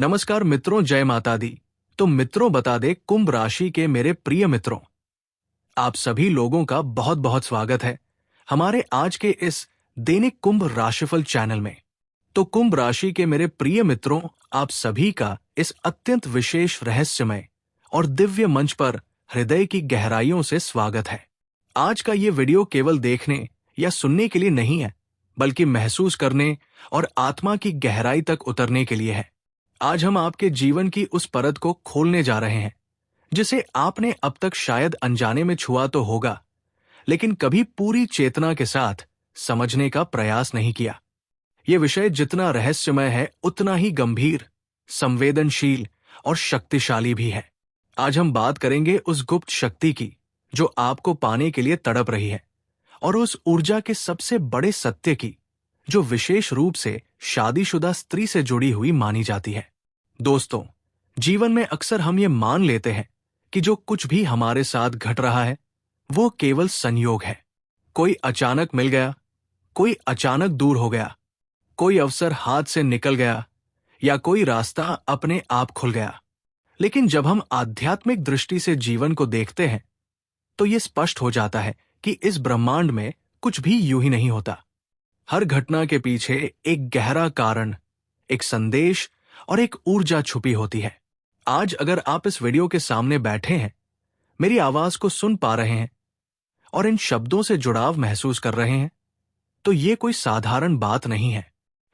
नमस्कार मित्रों, जय माता दी। तो मित्रों, बता दे कुंभ राशि के मेरे प्रिय मित्रों, आप सभी लोगों का बहुत बहुत स्वागत है हमारे आज के इस दैनिक कुंभ राशिफल चैनल में। तो कुंभ राशि के मेरे प्रिय मित्रों, आप सभी का इस अत्यंत विशेष रहस्यमय और दिव्य मंच पर हृदय की गहराइयों से स्वागत है। आज का ये वीडियो केवल देखने या सुनने के लिए नहीं है, बल्कि महसूस करने और आत्मा की गहराई तक उतरने के लिए है। आज हम आपके जीवन की उस परत को खोलने जा रहे हैं जिसे आपने अब तक शायद अनजाने में छुआ तो होगा, लेकिन कभी पूरी चेतना के साथ समझने का प्रयास नहीं किया। यह विषय जितना रहस्यमय है, उतना ही गंभीर, संवेदनशील और शक्तिशाली भी है। आज हम बात करेंगे उस गुप्त शक्ति की जो आपको पाने के लिए तड़प रही है, और उस ऊर्जा के सबसे बड़े सत्य की जो विशेष रूप से शादीशुदा स्त्री से जुड़ी हुई मानी जाती है। दोस्तों, जीवन में अक्सर हम ये मान लेते हैं कि जो कुछ भी हमारे साथ घट रहा है वो केवल संयोग है। कोई अचानक मिल गया, कोई अचानक दूर हो गया, कोई अवसर हाथ से निकल गया या कोई रास्ता अपने आप खुल गया। लेकिन जब हम आध्यात्मिक दृष्टि से जीवन को देखते हैं तो ये स्पष्ट हो जाता है कि इस ब्रह्मांड में कुछ भी यूं ही नहीं होता। हर घटना के पीछे एक गहरा कारण, एक संदेश और एक ऊर्जा छुपी होती है। आज अगर आप इस वीडियो के सामने बैठे हैं, मेरी आवाज को सुन पा रहे हैं और इन शब्दों से जुड़ाव महसूस कर रहे हैं, तो ये कोई साधारण बात नहीं है।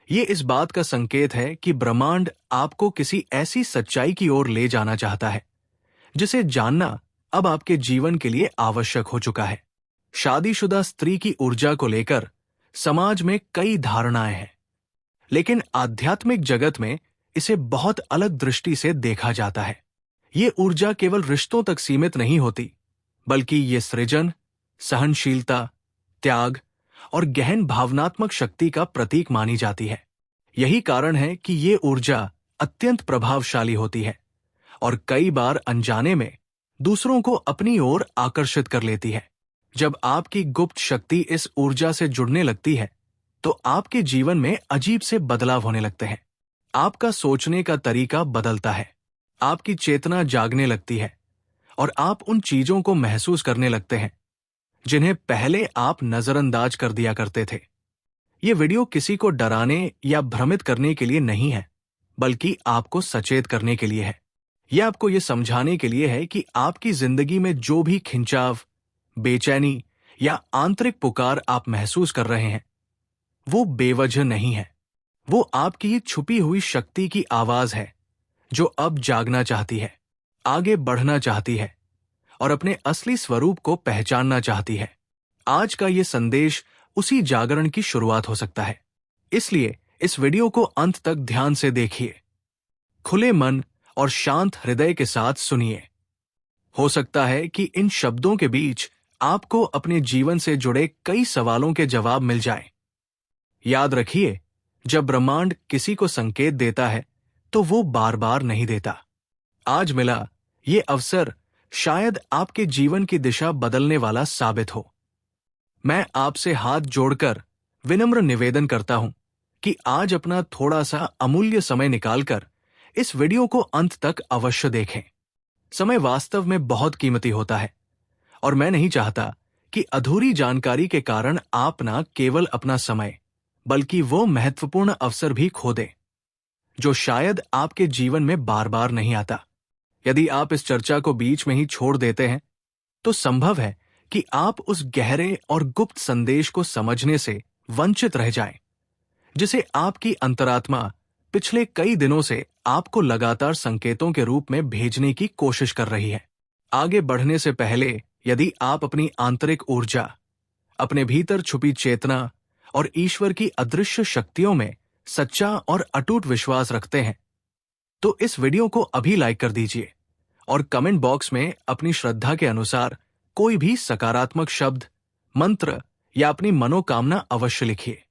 ये इस बात का संकेत है कि ब्रह्मांड आपको किसी ऐसी सच्चाई की ओर ले जाना चाहता है जिसे जानना अब आपके जीवन के लिए आवश्यक हो चुका है। शादीशुदा स्त्री की ऊर्जा को लेकर समाज में कई धारणाएं हैं, लेकिन आध्यात्मिक जगत में इसे बहुत अलग दृष्टि से देखा जाता है। ये ऊर्जा केवल रिश्तों तक सीमित नहीं होती, बल्कि ये सृजन, सहनशीलता, त्याग और गहन भावनात्मक शक्ति का प्रतीक मानी जाती है। यही कारण है कि ये ऊर्जा अत्यंत प्रभावशाली होती है और कई बार अनजाने में दूसरों को अपनी ओर आकर्षित कर लेती है। जब आपकी गुप्त शक्ति इस ऊर्जा से जुड़ने लगती है तो आपके जीवन में अजीब से बदलाव होने लगते हैं। आपका सोचने का तरीका बदलता है, आपकी चेतना जागने लगती है और आप उन चीजों को महसूस करने लगते हैं जिन्हें पहले आप नजरअंदाज कर दिया करते थे। ये वीडियो किसी को डराने या भ्रमित करने के लिए नहीं है, बल्कि आपको सचेत करने के लिए है। यह आपको ये समझाने के लिए है कि आपकी जिंदगी में जो भी खिंचाव, बेचैनी या आंतरिक पुकार आप महसूस कर रहे हैं वो बेवजह नहीं है। वो आपकी छुपी हुई शक्ति की आवाज है जो अब जागना चाहती है, आगे बढ़ना चाहती है और अपने असली स्वरूप को पहचानना चाहती है। आज का ये संदेश उसी जागरण की शुरुआत हो सकता है, इसलिए इस वीडियो को अंत तक ध्यान से देखिए, खुले मन और शांत हृदय के साथ सुनिए। हो सकता है कि इन शब्दों के बीच आपको अपने जीवन से जुड़े कई सवालों के जवाब मिल जाएं। याद रखिए, जब ब्रह्मांड किसी को संकेत देता है तो वो बार बार नहीं देता। आज मिला ये अवसर शायद आपके जीवन की दिशा बदलने वाला साबित हो। मैं आपसे हाथ जोड़कर विनम्र निवेदन करता हूं कि आज अपना थोड़ा सा अमूल्य समय निकालकर इस वीडियो को अंत तक अवश्य देखें। समय वास्तव में बहुत कीमती होता है और मैं नहीं चाहता कि अधूरी जानकारी के कारण आप न केवल अपना समय बल्कि वो महत्वपूर्ण अवसर भी खो दें जो शायद आपके जीवन में बार बार नहीं आता। यदि आप इस चर्चा को बीच में ही छोड़ देते हैं तो संभव है कि आप उस गहरे और गुप्त संदेश को समझने से वंचित रह जाएं, जिसे आपकी अंतरात्मा पिछले कई दिनों से आपको लगातार संकेतों के रूप में भेजने की कोशिश कर रही है। आगे बढ़ने से पहले यदि आप अपनी आंतरिक ऊर्जा, अपने भीतर छुपी चेतना और ईश्वर की अदृश्य शक्तियों में सच्चा और अटूट विश्वास रखते हैं तो इस वीडियो को अभी लाइक कर दीजिए और कमेंट बॉक्स में अपनी श्रद्धा के अनुसार कोई भी सकारात्मक शब्द, मंत्र या अपनी मनोकामना अवश्य लिखिए।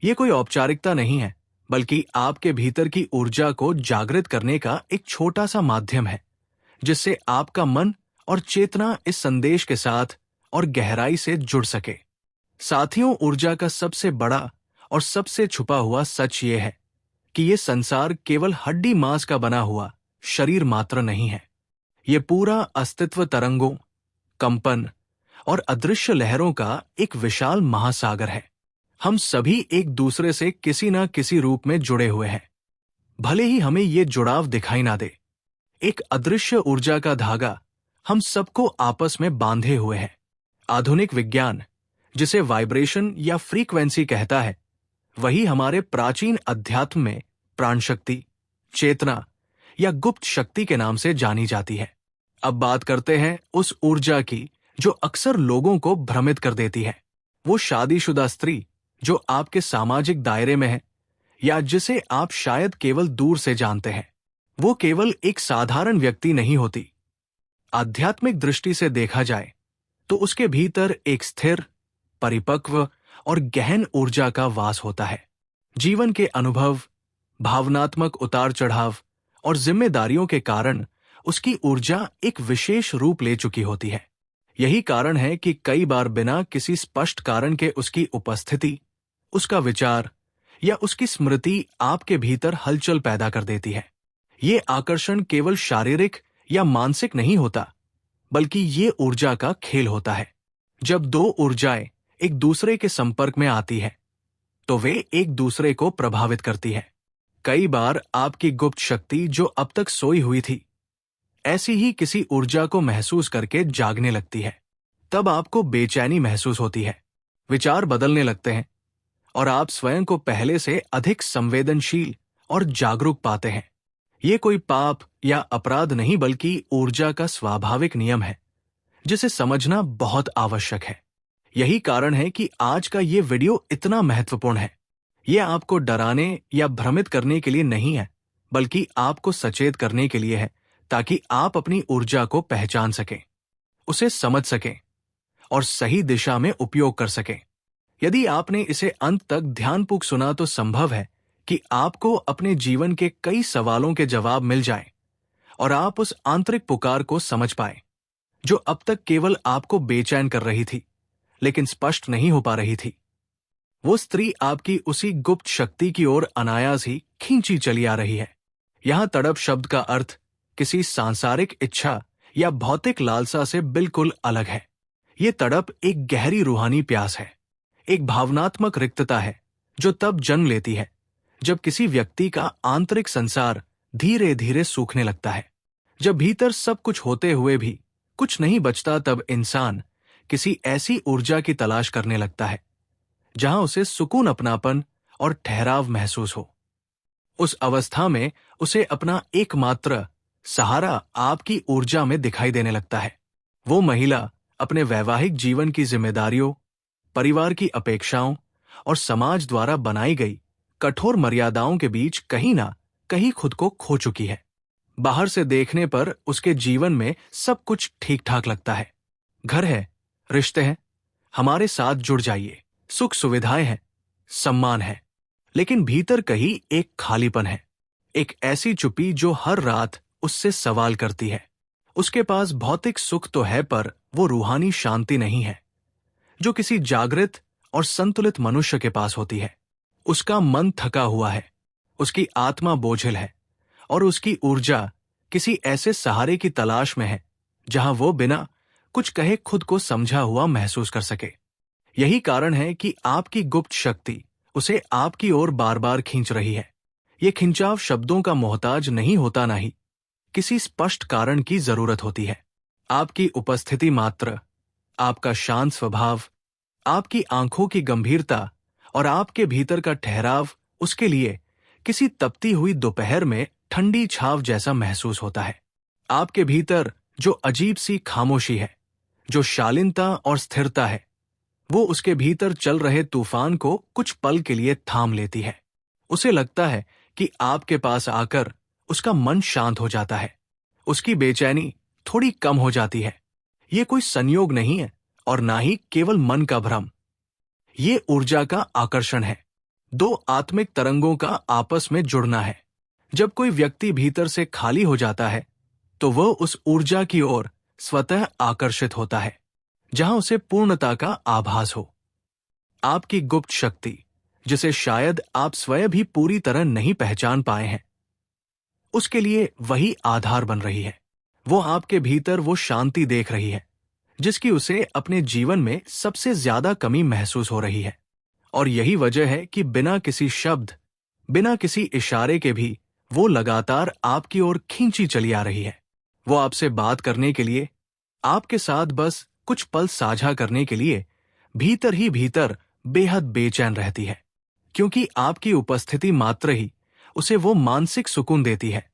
ये कोई औपचारिकता नहीं है, बल्कि आपके भीतर की ऊर्जा को जागृत करने का एक छोटा सा माध्यम है जिससे आपका मन और चेतना इस संदेश के साथ और गहराई से जुड़ सके। साथियों, ऊर्जा का सबसे बड़ा और सबसे छुपा हुआ सच ये है कि ये संसार केवल हड्डी मांस का बना हुआ शरीर मात्र नहीं है। ये पूरा अस्तित्व तरंगों, कंपन और अदृश्य लहरों का एक विशाल महासागर है। हम सभी एक दूसरे से किसी न किसी रूप में जुड़े हुए हैं, भले ही हमें ये जुड़ाव दिखाई ना दे। एक अदृश्य ऊर्जा का धागा हम सबको आपस में बांधे हुए है। आधुनिक विज्ञान जिसे वाइब्रेशन या फ्रीक्वेंसी कहता है, वही हमारे प्राचीन अध्यात्म में प्राण शक्ति, चेतना या गुप्त शक्ति के नाम से जानी जाती है। अब बात करते हैं उस ऊर्जा की जो अक्सर लोगों को भ्रमित कर देती है। वो शादीशुदा स्त्री जो आपके सामाजिक दायरे में है या जिसे आप शायद केवल दूर से जानते हैं, वो केवल एक साधारण व्यक्ति नहीं होती। आध्यात्मिक दृष्टि से देखा जाए तो उसके भीतर एक स्थिर, परिपक्व और गहन ऊर्जा का वास होता है। जीवन के अनुभव, भावनात्मक उतार चढ़ाव और जिम्मेदारियों के कारण उसकी ऊर्जा एक विशेष रूप ले चुकी होती है। यही कारण है कि कई बार बिना किसी स्पष्ट कारण के उसकी उपस्थिति, उसका विचार या उसकी स्मृति आपके भीतर हलचल पैदा कर देती है। ये आकर्षण केवल शारीरिक या मानसिक नहीं होता, बल्कि ये ऊर्जा का खेल होता है। जब दो ऊर्जाएं एक दूसरे के संपर्क में आती है, तो वे एक दूसरे को प्रभावित करती है। कई बार आपकी गुप्त शक्ति जो अब तक सोई हुई थी, ऐसी ही किसी ऊर्जा को महसूस करके जागने लगती है। तब आपको बेचैनी महसूस होती है, विचार बदलने लगते हैं और आप स्वयं को पहले से अधिक संवेदनशील और जागरूक पाते हैं। ये कोई पाप या अपराध नहीं, बल्कि ऊर्जा का स्वाभाविक नियम है, जिसे समझना बहुत आवश्यक है। यही कारण है कि आज का ये वीडियो इतना महत्वपूर्ण है। ये आपको डराने या भ्रमित करने के लिए नहीं है, बल्कि आपको सचेत करने के लिए है, ताकि आप अपनी ऊर्जा को पहचान सकें, उसे समझ सकें और सही दिशा में उपयोग कर सकें। यदि आपने इसे अंत तक ध्यानपूर्वक सुना तो संभव है कि आपको अपने जीवन के कई सवालों के जवाब मिल जाएं और आप उस आंतरिक पुकार को समझ पाएं, जो अब तक केवल आपको बेचैन कर रही थी, लेकिन स्पष्ट नहीं हो पा रही थी। वो स्त्री आपकी उसी गुप्त शक्ति की ओर अनायास ही खींची चली आ रही है। यहां तड़प शब्द का अर्थ किसी सांसारिक इच्छा या भौतिक लालसा से बिल्कुल अलग है। ये तड़प एक गहरी रूहानी प्यास है, एक भावनात्मक रिक्तता है जो तब जन्म लेती है जब किसी व्यक्ति का आंतरिक संसार धीरे धीरे सूखने लगता है। जब भीतर सब कुछ होते हुए भी कुछ नहीं बचता, तब इंसान किसी ऐसी ऊर्जा की तलाश करने लगता है जहां उसे सुकून, अपनापन और ठहराव महसूस हो। उस अवस्था में उसे अपना एकमात्र सहारा आपकी ऊर्जा में दिखाई देने लगता है। वो महिला अपने वैवाहिक जीवन की जिम्मेदारियों, परिवार की अपेक्षाओं और समाज द्वारा बनाई गई कठोर मर्यादाओं के बीच कहीं ना कहीं खुद को खो चुकी है। बाहर से देखने पर उसके जीवन में सब कुछ ठीक ठाक लगता है। घर है, रिश्ते हैं, हमारे साथ जुड़ जाइए, सुख सुविधाएं हैं, सम्मान है, लेकिन भीतर कहीं एक खालीपन है, एक ऐसी चुप्पी जो हर रात उससे सवाल करती है। उसके पास भौतिक सुख तो है, पर वो रूहानी शांति नहीं है जो किसी जागृत और संतुलित मनुष्य के पास होती है। उसका मन थका हुआ है, उसकी आत्मा बोझिल है और उसकी ऊर्जा किसी ऐसे सहारे की तलाश में है जहां वो बिना कुछ कहे खुद को समझा हुआ महसूस कर सके। यही कारण है कि आपकी गुप्त शक्ति उसे आपकी ओर बार बार खींच रही है। ये खिंचाव शब्दों का मोहताज नहीं होता, ना ही किसी स्पष्ट कारण की जरूरत होती है। आपकी उपस्थिति मात्र, आपका शांत स्वभाव, आपकी आंखों की गंभीरता और आपके भीतर का ठहराव उसके लिए किसी तपती हुई दोपहर में ठंडी छाव जैसा महसूस होता है। आपके भीतर जो अजीब सी खामोशी है, जो शालीनता और स्थिरता है, वो उसके भीतर चल रहे तूफान को कुछ पल के लिए थाम लेती है। उसे लगता है कि आपके पास आकर उसका मन शांत हो जाता है, उसकी बेचैनी थोड़ी कम हो जाती है। ये कोई संयोग नहीं है और ना ही केवल मन का भ्रम। ये ऊर्जा का आकर्षण है, दो आत्मिक तरंगों का आपस में जुड़ना है। जब कोई व्यक्ति भीतर से खाली हो जाता है, तो वह उस ऊर्जा की ओर स्वतः आकर्षित होता है जहां उसे पूर्णता का आभास हो। आपकी गुप्त शक्ति जिसे शायद आप स्वयं भी पूरी तरह नहीं पहचान पाए हैं। उसके लिए वही आधार बन रही है। वो आपके भीतर वो शांति देख रही है जिसकी उसे अपने जीवन में सबसे ज्यादा कमी महसूस हो रही है। और यही वजह है कि बिना किसी शब्द, बिना किसी इशारे के भी वो लगातार आपकी ओर खींची चली आ रही है। वो आपसे बात करने के लिए, आपके साथ बस कुछ पल साझा करने के लिए भीतर ही भीतर बेहद बेचैन रहती है, क्योंकि आपकी उपस्थिति मात्र ही उसे वो मानसिक सुकून देती है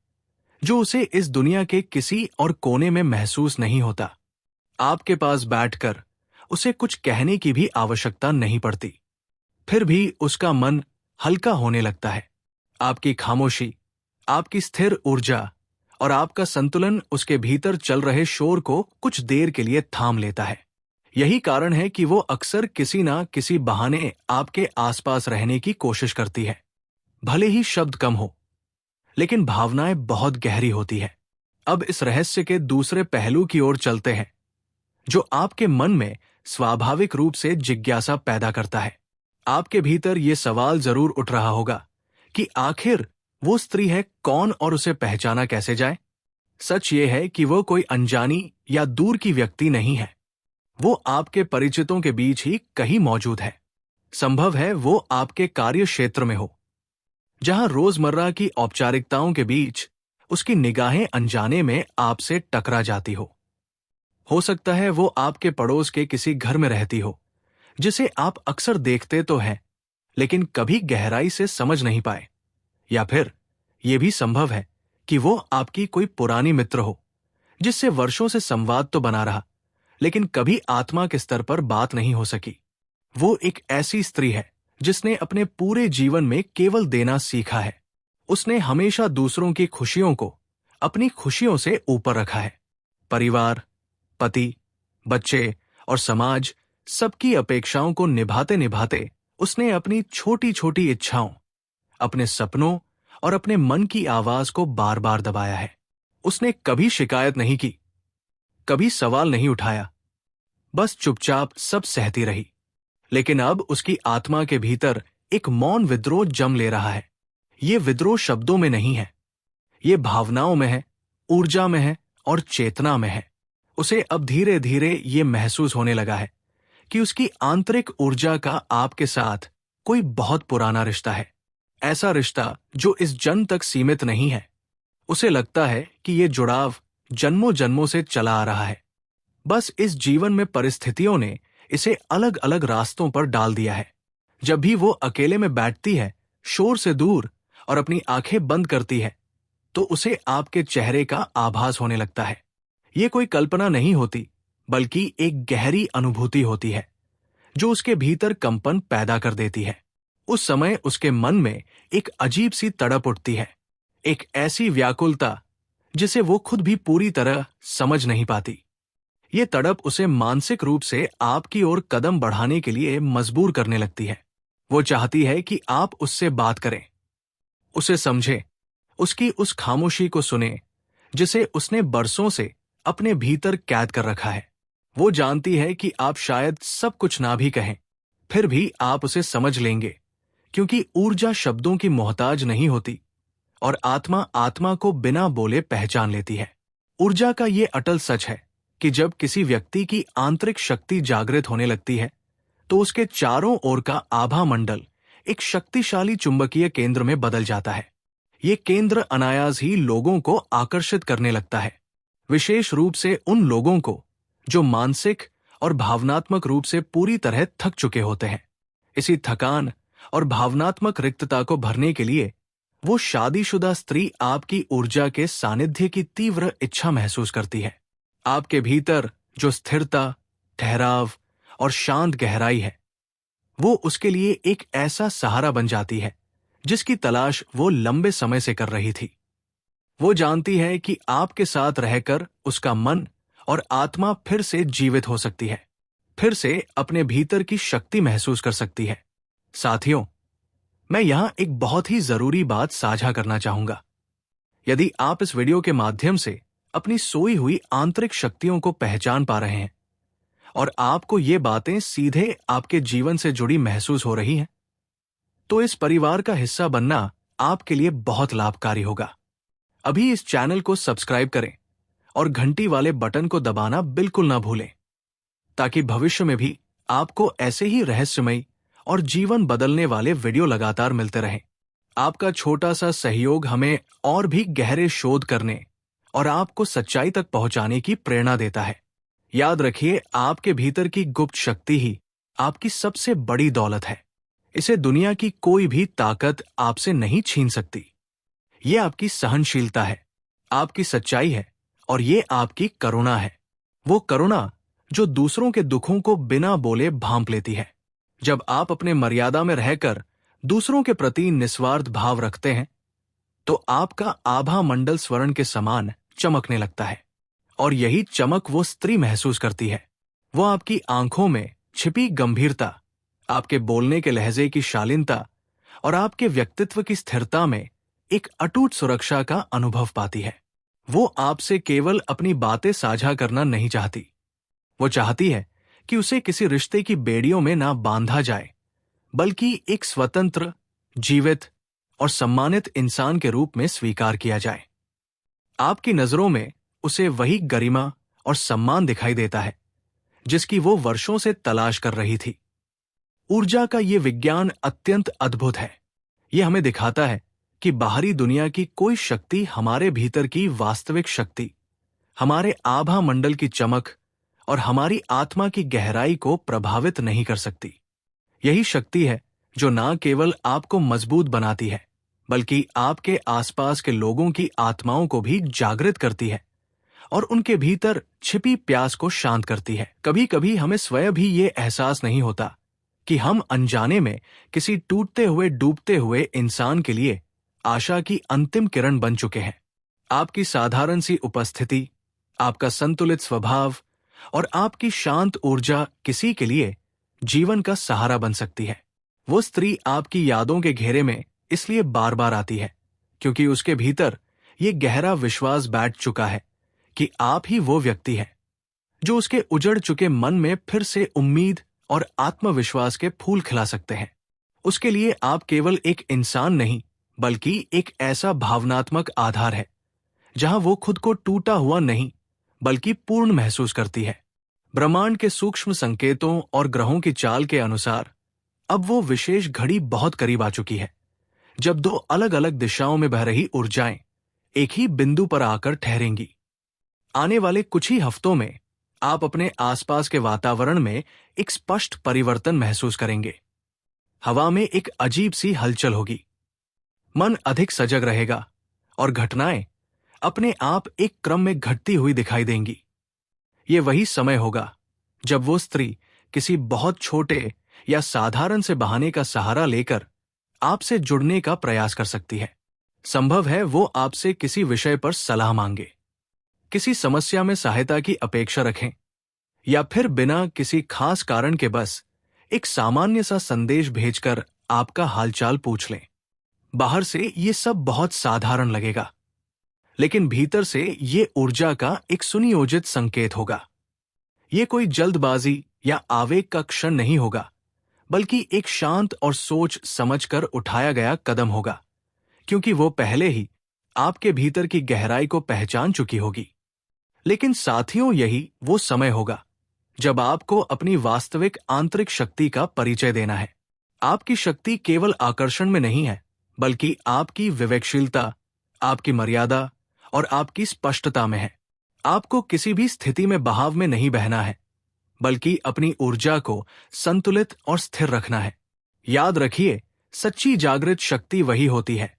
जो उसे इस दुनिया के किसी और कोने में महसूस नहीं होता। आपके पास बैठकर उसे कुछ कहने की भी आवश्यकता नहीं पड़ती, फिर भी उसका मन हल्का होने लगता है। आपकी खामोशी, आपकी स्थिर ऊर्जा और आपका संतुलन उसके भीतर चल रहे शोर को कुछ देर के लिए थाम लेता है। यही कारण है कि वो अक्सर किसी ना किसी बहाने आपके आसपास रहने की कोशिश करती है। भले ही शब्द कम हो, लेकिन भावनाएं बहुत गहरी होती है। अब इस रहस्य के दूसरे पहलू की ओर चलते हैं, जो आपके मन में स्वाभाविक रूप से जिज्ञासा पैदा करता है। आपके भीतर ये सवाल जरूर उठ रहा होगा कि आखिर वो स्त्री है कौन और उसे पहचाना कैसे जाए। सच ये है कि वो कोई अनजानी या दूर की व्यक्ति नहीं है। वो आपके परिचितों के बीच ही कहीं मौजूद है। संभव है वो आपके कार्य क्षेत्र में हो, जहां रोजमर्रा की औपचारिकताओं के बीच उसकी निगाहें अनजाने में आपसे टकरा जाती हो सकता है वो आपके पड़ोस के किसी घर में रहती हो, जिसे आप अक्सर देखते तो हैं लेकिन कभी गहराई से समझ नहीं पाए। या फिर यह भी संभव है कि वो आपकी कोई पुरानी मित्र हो, जिससे वर्षों से संवाद तो बना रहा लेकिन कभी आत्मा के स्तर पर बात नहीं हो सकी। वो एक ऐसी स्त्री है जिसने अपने पूरे जीवन में केवल देना सीखा है। उसने हमेशा दूसरों की खुशियों को अपनी खुशियों से ऊपर रखा है। परिवार, पति, बच्चे और समाज सबकी अपेक्षाओं को निभाते निभाते उसने अपनी छोटी छोटी इच्छाओं, अपने सपनों और अपने मन की आवाज को बार बार दबाया है। उसने कभी शिकायत नहीं की, कभी सवाल नहीं उठाया, बस चुपचाप सब सहती रही। लेकिन अब उसकी आत्मा के भीतर एक मौन विद्रोह जम ले रहा है। ये विद्रोह शब्दों में नहीं है, ये भावनाओं में है, ऊर्जा में है और चेतना में है। उसे अब धीरे धीरे ये महसूस होने लगा है कि उसकी आंतरिक ऊर्जा का आपके साथ कोई बहुत पुराना रिश्ता है। ऐसा रिश्ता जो इस जन्म तक सीमित नहीं है। उसे लगता है कि ये जुड़ाव जन्मों जन्मों से चला आ रहा है। बस इस जीवन में परिस्थितियों ने इसे अलग अलग रास्तों पर डाल दिया है। जब भी वो अकेले में बैठती है, शोर से दूर, और अपनी आंखें बंद करती है, तो उसे आपके चेहरे का आभास होने लगता है। ये कोई कल्पना नहीं होती, बल्कि एक गहरी अनुभूति होती है जो उसके भीतर कंपन पैदा कर देती है। उस समय उसके मन में एक अजीब सी तड़प उठती है, एक ऐसी व्याकुलता जिसे वो खुद भी पूरी तरह समझ नहीं पाती। ये तड़प उसे मानसिक रूप से आपकी ओर कदम बढ़ाने के लिए मजबूर करने लगती है। वो चाहती है कि आप उससे बात करें, उसे समझें, उसकी उस खामोशी को सुने जिसे उसने बरसों से अपने भीतर कैद कर रखा है। वो जानती है कि आप शायद सब कुछ ना भी कहें, फिर भी आप उसे समझ लेंगे, क्योंकि ऊर्जा शब्दों की मोहताज नहीं होती और आत्मा आत्मा को बिना बोले पहचान लेती है। ऊर्जा का ये अटल सच है कि जब किसी व्यक्ति की आंतरिक शक्ति जागृत होने लगती है, तो उसके चारों ओर का आभा मंडल एक शक्तिशाली चुंबकीय केंद्र में बदल जाता है। ये केंद्र अनायास ही लोगों को आकर्षित करने लगता है, विशेष रूप से उन लोगों को जो मानसिक और भावनात्मक रूप से पूरी तरह थक चुके होते हैं। इसी थकान और भावनात्मक रिक्तता को भरने के लिए वो शादीशुदा स्त्री आपकी ऊर्जा के सानिध्य की तीव्र इच्छा महसूस करती है। आपके भीतर जो स्थिरता, ठहराव और शांत गहराई है, वो उसके लिए एक ऐसा सहारा बन जाती है जिसकी तलाश वो लंबे समय से कर रही थी। वो जानती है कि आपके साथ रहकर उसका मन और आत्मा फिर से जीवित हो सकती है, फिर से अपने भीतर की शक्ति महसूस कर सकती है। साथियों, मैं यहां एक बहुत ही जरूरी बात साझा करना चाहूंगा। यदि आप इस वीडियो के माध्यम से अपनी सोई हुई आंतरिक शक्तियों को पहचान पा रहे हैं और आपको ये बातें सीधे आपके जीवन से जुड़ी महसूस हो रही हैं, तो इस परिवार का हिस्सा बनना आपके लिए बहुत लाभकारी होगा। अभी इस चैनल को सब्सक्राइब करें और घंटी वाले बटन को दबाना बिल्कुल ना भूलें, ताकि भविष्य में भी आपको ऐसे ही रहस्यमयी और जीवन बदलने वाले वीडियो लगातार मिलते रहें। आपका छोटा सा सहयोग हमें और भी गहरे शोध करने और आपको सच्चाई तक पहुंचाने की प्रेरणा देता है। याद रखिए, आपके भीतर की गुप्त शक्ति ही आपकी सबसे बड़ी दौलत है। इसे दुनिया की कोई भी ताकत आपसे नहीं छीन सकती। ये आपकी सहनशीलता है, आपकी सच्चाई है और ये आपकी करुणा है। वो करुणा जो दूसरों के दुखों को बिना बोले भांप लेती है। जब आप अपने मर्यादा में रहकर दूसरों के प्रति निस्वार्थ भाव रखते हैं, तो आपका आभा मंडल स्वर्ण के समान चमकने लगता है। और यही चमक वो स्त्री महसूस करती है। वो आपकी आंखों में छिपी गंभीरता, आपके बोलने के लहजे की शालीनता और आपके व्यक्तित्व की स्थिरता में एक अटूट सुरक्षा का अनुभव पाती है। वो आपसे केवल अपनी बातें साझा करना नहीं चाहती। वो चाहती है कि उसे किसी रिश्ते की बेड़ियों में ना बांधा जाए, बल्कि एक स्वतंत्र, जीवित और सम्मानित इंसान के रूप में स्वीकार किया जाए। आपकी नजरों में उसे वही गरिमा और सम्मान दिखाई देता है जिसकी वो वर्षों से तलाश कर रही थी। ऊर्जा का ये विज्ञान अत्यंत अद्भुत है। ये हमें दिखाता है कि बाहरी दुनिया की कोई शक्ति हमारे भीतर की वास्तविक शक्ति, हमारे आभा मंडल की चमक और हमारी आत्मा की गहराई को प्रभावित नहीं कर सकती। यही शक्ति है जो ना केवल आपको मजबूत बनाती है, बल्कि आपके आसपास के लोगों की आत्माओं को भी जागृत करती है और उनके भीतर छिपी प्यास को शांत करती है। कभी कभी हमें स्वयं भी ये एहसास नहीं होता कि हम अनजाने में किसी टूटते हुए डूबते हुए इंसान के लिए आशा की अंतिम किरण बन चुके हैं। आपकी साधारण सी उपस्थिति, आपका संतुलित स्वभाव और आपकी शांत ऊर्जा किसी के लिए जीवन का सहारा बन सकती है। वो स्त्री आपकी यादों के घेरे में इसलिए बार बार आती है क्योंकि उसके भीतर ये गहरा विश्वास बैठ चुका है कि आप ही वो व्यक्ति हैं जो उसके उजड़ चुके मन में फिर से उम्मीद और आत्मविश्वास के फूल खिला सकते हैं। उसके लिए आप केवल एक इंसान नहीं, बल्कि एक ऐसा भावनात्मक आधार है जहां वो खुद को टूटा हुआ नहीं, बल्कि पूर्ण महसूस करती है। ब्रह्मांड के सूक्ष्म संकेतों और ग्रहों की चाल के अनुसार अब वो विशेष घड़ी बहुत करीब आ चुकी है, जब दो अलग अलग दिशाओं में बह रही ऊर्जाएं एक ही बिंदु पर आकर ठहरेंगी। आने वाले कुछ ही हफ्तों में आप अपने आसपास के वातावरण में एक स्पष्ट परिवर्तन महसूस करेंगे। हवा में एक अजीब सी हलचल होगी, मन अधिक सजग रहेगा और घटनाएं अपने आप एक क्रम में घटती हुई दिखाई देंगी। ये वही समय होगा जब वो स्त्री किसी बहुत छोटे या साधारण से बहाने का सहारा लेकर आपसे जुड़ने का प्रयास कर सकती है। संभव है वो आपसे किसी विषय पर सलाह मांगे, किसी समस्या में सहायता की अपेक्षा रखें, या फिर बिना किसी खास कारण के बस एक सामान्य सा संदेश भेजकर आपका हालचाल पूछ लें। बाहर से ये सब बहुत साधारण लगेगा, लेकिन भीतर से ये ऊर्जा का एक सुनियोजित संकेत होगा। ये कोई जल्दबाजी या आवेग का क्षण नहीं होगा, बल्कि एक शांत और सोच समझकर उठाया गया कदम होगा, क्योंकि वो पहले ही आपके भीतर की गहराई को पहचान चुकी होगी। लेकिन साथियों, यही वो समय होगा जब आपको अपनी वास्तविक आंतरिक शक्ति का परिचय देना है। आपकी शक्ति केवल आकर्षण में नहीं है, बल्कि आपकी विवेकशीलता, आपकी मर्यादा और आपकी स्पष्टता में है। आपको किसी भी स्थिति में बहाव में नहीं बहना है, बल्कि अपनी ऊर्जा को संतुलित और स्थिर रखना है। याद रखिए, सच्ची जागृत शक्ति वही होती है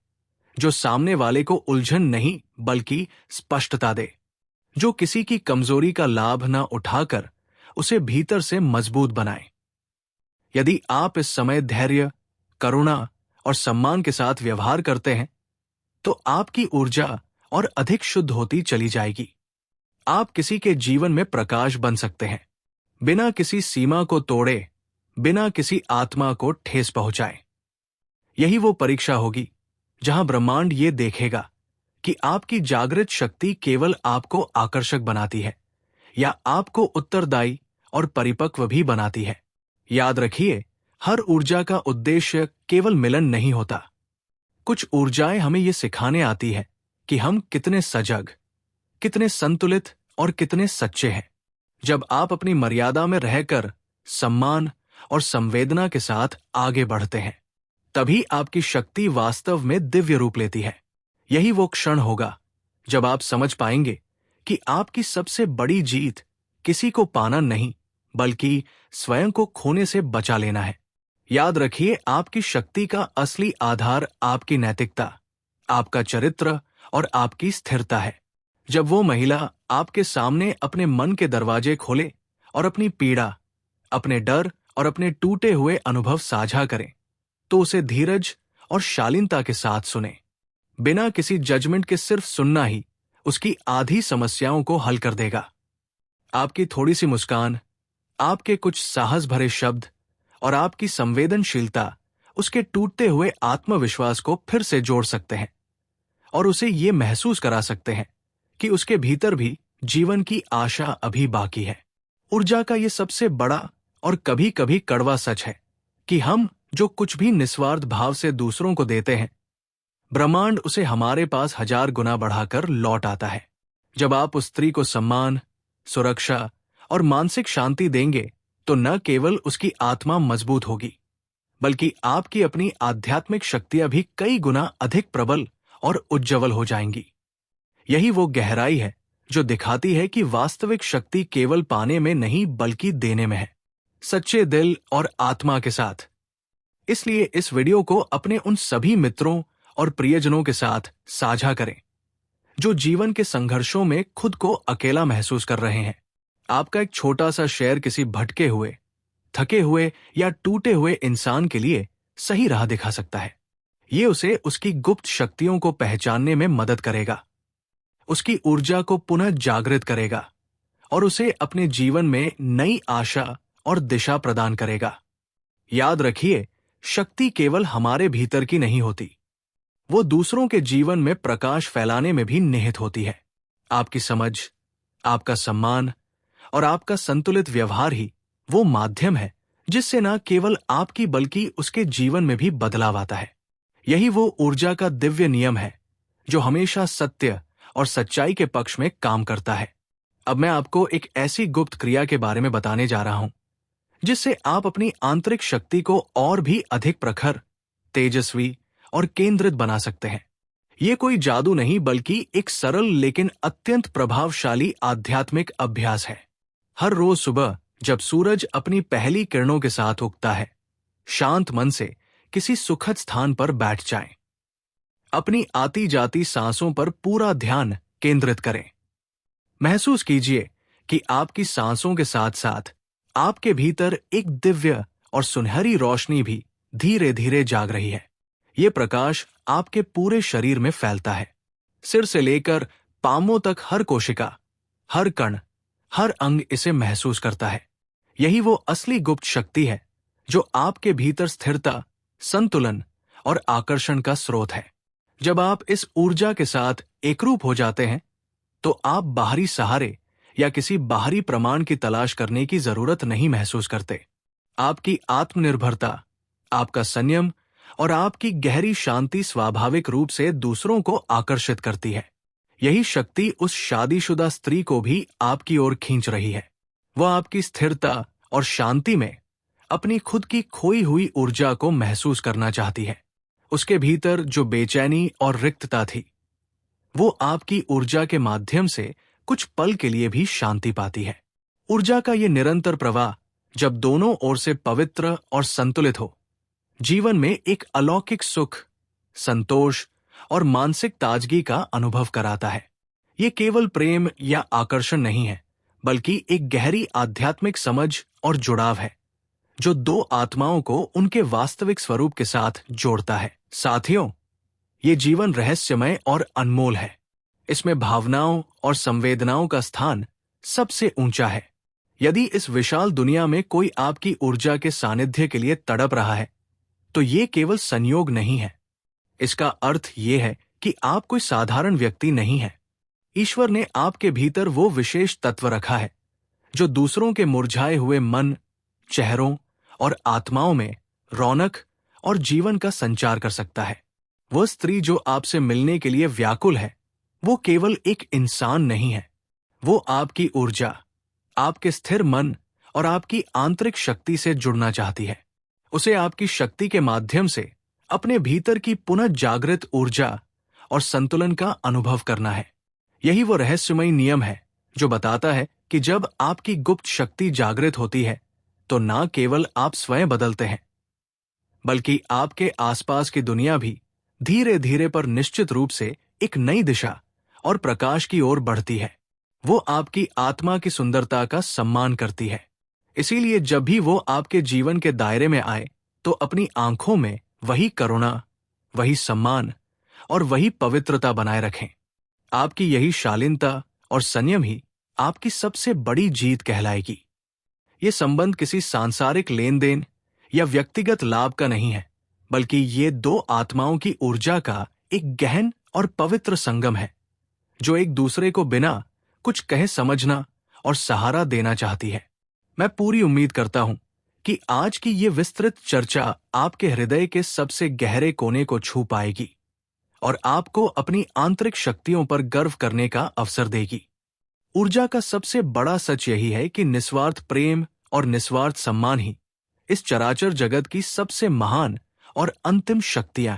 जो सामने वाले को उलझन नहीं बल्कि स्पष्टता दे, जो किसी की कमजोरी का लाभ न उठाकर उसे भीतर से मजबूत बनाए। यदि आप इस समय धैर्य, करुणा और सम्मान के साथ व्यवहार करते हैं, तो आपकी ऊर्जा और अधिक शुद्ध होती चली जाएगी। आप किसी के जीवन में प्रकाश बन सकते हैं, बिना किसी सीमा को तोड़े, बिना किसी आत्मा को ठेस पहुंचाए। यही वो परीक्षा होगी जहां ब्रह्मांड ये देखेगा कि आपकी जागृत शक्ति केवल आपको आकर्षक बनाती है या आपको उत्तरदायी और परिपक्व भी बनाती है। याद रखिए, हर ऊर्जा का उद्देश्य केवल मिलन नहीं होता। कुछ ऊर्जाएं हमें ये सिखाने आती है कि हम कितने सजग, कितने संतुलित और कितने सच्चे हैं। जब आप अपनी मर्यादा में रहकर सम्मान और संवेदना के साथ आगे बढ़ते हैं, तभी आपकी शक्ति वास्तव में दिव्य रूप लेती है। यही वो क्षण होगा जब आप समझ पाएंगे कि आपकी सबसे बड़ी जीत किसी को पाना नहीं, बल्कि स्वयं को खोने से बचा लेना है। याद रखिए, आपकी शक्ति का असली आधार आपकी नैतिकता, आपका चरित्र और आपकी स्थिरता है। जब वो महिला आपके सामने अपने मन के दरवाजे खोले और अपनी पीड़ा, अपने डर और अपने टूटे हुए अनुभव साझा करें, तो उसे धीरज और शालीनता के साथ सुने। बिना किसी जजमेंट के सिर्फ सुनना ही उसकी आधी समस्याओं को हल कर देगा। आपकी थोड़ी सी मुस्कान, आपके कुछ साहस भरे शब्द और आपकी संवेदनशीलता उसके टूटते हुए आत्मविश्वास को फिर से जोड़ सकते हैं और उसे ये महसूस करा सकते हैं कि उसके भीतर भी जीवन की आशा अभी बाकी है। ऊर्जा का ये सबसे बड़ा और कभी कभी कड़वा सच है कि हम जो कुछ भी निस्वार्थ भाव से दूसरों को देते हैं, ब्रह्मांड उसे हमारे पास 1000 गुना बढ़ाकर लौट आता है। जब आप उस स्त्री को सम्मान, सुरक्षा और मानसिक शांति देंगे, तो न केवल उसकी आत्मा मजबूत होगी, बल्कि आपकी अपनी आध्यात्मिक शक्तियां भी कई गुना अधिक प्रबल और उज्ज्वल हो जाएंगी। यही वो गहराई है जो दिखाती है कि वास्तविक शक्ति केवल पाने में नहीं, बल्कि देने में है, सच्चे दिल और आत्मा के साथ। इसलिए इस वीडियो को अपने उन सभी मित्रों और प्रियजनों के साथ साझा करें जो जीवन के संघर्षों में खुद को अकेला महसूस कर रहे हैं। आपका एक छोटा सा शेयर किसी भटके हुए, थके हुए या टूटे हुए इंसान के लिए सही राह दिखा सकता है। ये उसे उसकी गुप्त शक्तियों को पहचानने में मदद करेगा, उसकी ऊर्जा को पुनः जागृत करेगा और उसे अपने जीवन में नई आशा और दिशा प्रदान करेगा। याद रखिए, शक्ति केवल हमारे भीतर की नहीं होती, वो दूसरों के जीवन में प्रकाश फैलाने में भी निहित होती है। आपकी समझ, आपका सम्मान और आपका संतुलित व्यवहार ही वो माध्यम है जिससे न केवल आपकी बल्कि उसके जीवन में भी बदलाव आता है। यही वो ऊर्जा का दिव्य नियम है जो हमेशा सत्य और सच्चाई के पक्ष में काम करता है। अब मैं आपको एक ऐसी गुप्त क्रिया के बारे में बताने जा रहा हूं जिससे आप अपनी आंतरिक शक्ति को और भी अधिक प्रखर, तेजस्वी और केंद्रित बना सकते हैं। ये कोई जादू नहीं, बल्कि एक सरल लेकिन अत्यंत प्रभावशाली आध्यात्मिक अभ्यास है। हर रोज सुबह जब सूरज अपनी पहली किरणों के साथ उगता है, शांत मन से किसी सुखद स्थान पर बैठ जाएं। अपनी आती जाती सांसों पर पूरा ध्यान केंद्रित करें। महसूस कीजिए कि आपकी सांसों के साथ साथ आपके भीतर एक दिव्य और सुनहरी रोशनी भी धीरे धीरे जाग रही है। ये प्रकाश आपके पूरे शरीर में फैलता है। सिर से लेकर पांवों तक हर कोशिका, हर कण, हर अंग इसे महसूस करता है। यही वो असली गुप्त शक्ति है जो आपके भीतर स्थिरता, संतुलन और आकर्षण का स्रोत है। जब आप इस ऊर्जा के साथ एकरूप हो जाते हैं, तो आप बाहरी सहारे या किसी बाहरी प्रमाण की तलाश करने की जरूरत नहीं महसूस करते। आपकी आत्मनिर्भरता, आपका संयम और आपकी गहरी शांति स्वाभाविक रूप से दूसरों को आकर्षित करती है। यही शक्ति उस शादीशुदा स्त्री को भी आपकी ओर खींच रही है। वह आपकी स्थिरता और शांति में अपनी खुद की खोई हुई ऊर्जा को महसूस करना चाहती है। उसके भीतर जो बेचैनी और रिक्तता थी, वो आपकी ऊर्जा के माध्यम से कुछ पल के लिए भी शांति पाती है। ऊर्जा का ये निरंतर प्रवाह जब दोनों ओर से पवित्र और संतुलित हो, जीवन में एक अलौकिक सुख, संतोष और मानसिक ताजगी का अनुभव कराता है। ये केवल प्रेम या आकर्षण नहीं है, बल्कि एक गहरी आध्यात्मिक समझ और जुड़ाव है जो दो आत्माओं को उनके वास्तविक स्वरूप के साथ जोड़ता है। साथियों, ये जीवन रहस्यमय और अनमोल है। इसमें भावनाओं और संवेदनाओं का स्थान सबसे ऊंचा है। यदि इस विशाल दुनिया में कोई आपकी ऊर्जा के सानिध्य के लिए तड़प रहा है, तो ये केवल संयोग नहीं है। इसका अर्थ ये है कि आप कोई साधारण व्यक्ति नहीं है। ईश्वर ने आपके भीतर वो विशेष तत्व रखा है जो दूसरों के मुरझाए हुए मन, चेहरों और आत्माओं में रौनक और जीवन का संचार कर सकता है। वह स्त्री जो आपसे मिलने के लिए व्याकुल है, वो केवल एक इंसान नहीं है। वो आपकी ऊर्जा, आपके स्थिर मन और आपकी आंतरिक शक्ति से जुड़ना चाहती है। उसे आपकी शक्ति के माध्यम से अपने भीतर की पुनः जागृत ऊर्जा और संतुलन का अनुभव करना है। यही वो रहस्यमयी नियम है जो बताता है कि जब आपकी गुप्त शक्ति जागृत होती है तो ना केवल आप स्वयं बदलते हैं, बल्कि आपके आसपास की दुनिया भी धीरे धीरे पर निश्चित रूप से एक नई दिशा और प्रकाश की ओर बढ़ती है। वो आपकी आत्मा की सुंदरता का सम्मान करती है। इसीलिए जब भी वो आपके जीवन के दायरे में आए तो अपनी आंखों में वही करुणा, वही सम्मान और वही पवित्रता बनाए रखें। आपकी यही शालीनता और संयम ही आपकी सबसे बड़ी जीत कहलाएगी। ये संबंध किसी सांसारिक लेन देन या व्यक्तिगत लाभ का नहीं है, बल्कि ये दो आत्माओं की ऊर्जा का एक गहन और पवित्र संगम है जो एक दूसरे को बिना कुछ कहे समझना और सहारा देना चाहती है। मैं पूरी उम्मीद करता हूं कि आज की ये विस्तृत चर्चा आपके हृदय के सबसे गहरे कोने को छू पाएगी और आपको अपनी आंतरिक शक्तियों पर गर्व करने का अवसर देगी। ऊर्जा का सबसे बड़ा सच यही है कि निस्वार्थ प्रेम और निस्वार्थ सम्मान ही इस चराचर जगत की सबसे महान और अंतिम शक्तियां।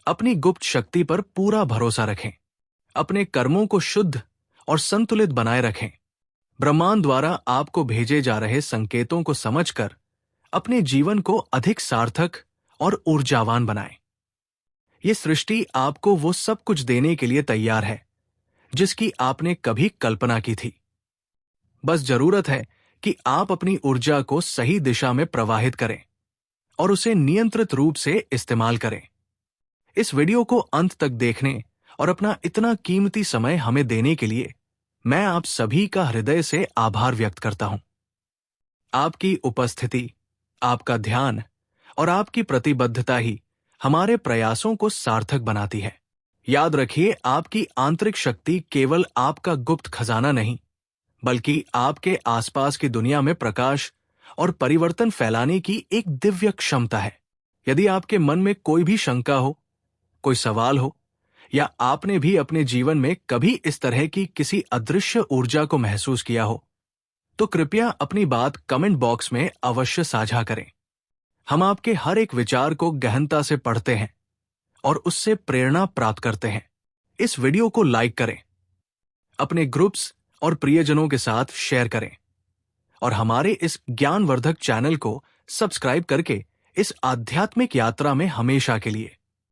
अपनी गुप्त शक्ति पर पूरा भरोसा रखें, अपने कर्मों को शुद्ध और संतुलित बनाए रखें। ब्रह्मांड द्वारा आपको भेजे जा रहे संकेतों को समझकर अपने जीवन को अधिक सार्थक और ऊर्जावान बनाएं। ये सृष्टि आपको वो सब कुछ देने के लिए तैयार है जिसकी आपने कभी कल्पना की थी। बस जरूरत है कि आप अपनी ऊर्जा को सही दिशा में प्रवाहित करें और उसे नियंत्रित रूप से इस्तेमाल करें। इस वीडियो को अंत तक देखने और अपना इतना कीमती समय हमें देने के लिए मैं आप सभी का हृदय से आभार व्यक्त करता हूं। आपकी उपस्थिति, आपका ध्यान और आपकी प्रतिबद्धता ही हमारे प्रयासों को सार्थक बनाती है। याद रखिए, आपकी आंतरिक शक्ति केवल आपका गुप्त खजाना नहीं, बल्कि आपके आसपास की दुनिया में प्रकाश और परिवर्तन फैलाने की एक दिव्य क्षमता है। यदि आपके मन में कोई भी शंका हो, कोई सवाल हो, या आपने भी अपने जीवन में कभी इस तरह की किसी अदृश्य ऊर्जा को महसूस किया हो, तो कृपया अपनी बात कमेंट बॉक्स में अवश्य साझा करें। हम आपके हर एक विचार को गहनता से पढ़ते हैं और उससे प्रेरणा प्राप्त करते हैं। इस वीडियो को लाइक करें, अपने ग्रुप्स और प्रियजनों के साथ शेयर करें और हमारे इस ज्ञानवर्धक चैनल को सब्सक्राइब करके इस आध्यात्मिक यात्रा में हमेशा के लिए